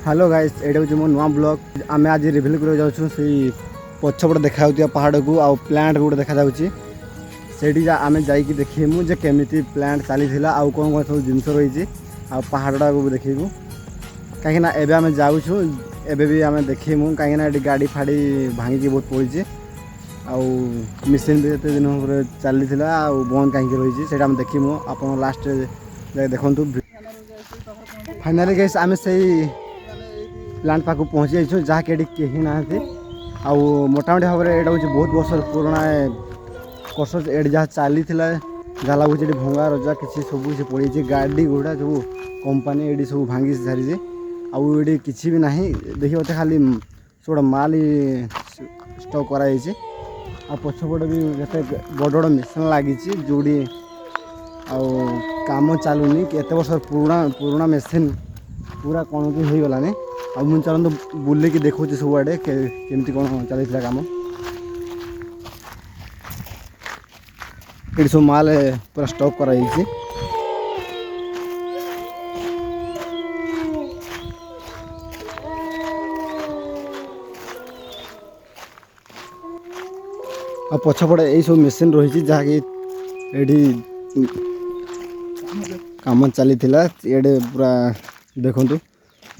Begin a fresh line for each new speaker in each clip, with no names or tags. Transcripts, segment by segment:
Hello guys एटा हूँ मो नुआ ब्लॉग आम आज रिभिल कर जाऊँ से पछपटे देखा पहाड़ को आउ प्लांट गोटे देखा से आम जा देखीमु जे केमिति प्लांट चली आउ कौन कौन सब जिन रही आ पहाड़ा को देखू कहीं एबे आम जाऊँ एबे भी आम देखीमु कहीं गाड़ी फाड़ी भांगिकी बहुत पड़ी आउ मिशन भी एत दिन चली बंद कहीं रही से देखीमु आप लास्ट देखु फाइनाली गैस आम से प्लांट पाक पहुँची जाइए जहाँ कहीं ना आउ मोटामोटी भाव में यहाँ हूँ बहुत वर्ष पुराना कोर्स ये जहाँ चली जहाँ लगुच भंगा रजा किसी सब किसी पड़ी गाड़ी गुड़ा सब कंपानी ये सब भांगी सारी आउे किसी भी ना देखिए मत खाली सब माल स्टॉक कराई पछपटे भी बड़ बड़ मेसीन लगी जोड़ी काम चलुनी एत वर्ष पुराना मेसीन पूरा कौन की हो गलानी आ मुझे चलते बुलिकी देखो सब आड़े केमती कौन चली कम ये सब माल पूरा स्टॉक कराई आ पछपटे यही सब मेसीन रही जहाँकि काम चली ये पूरा देखु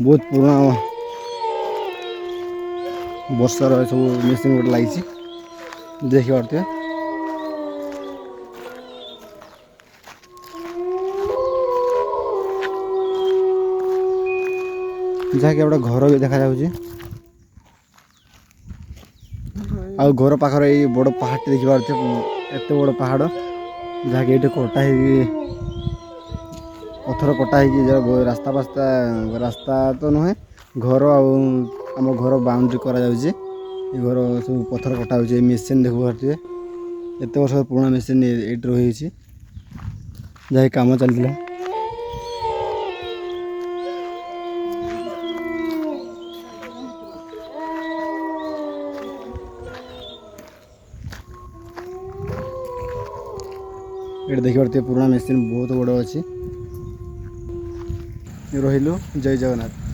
बहुत पुराना वर्षर सब मेसीन गोटे लगी देखी पारे जहाँकि गोटे घर भी देखा आ घर पाखर ये बड़ पहाड़ देखी पारे एत बड़ पहाड़ जहाँकि ये कटा पथर कटा रास्ता पास्ता रास्ता तो नुहे घर आम घर बाउंड्री करा जाउछे ये घर सब पथर कटा हो मेसीन देखो पारे एत वर्ष पुराना मेसीन ये रही जहाँ काम चलता ये देखी पारे पुराना मेसीन बहुत बड़ अच्छी रही जय जगन्नाथ।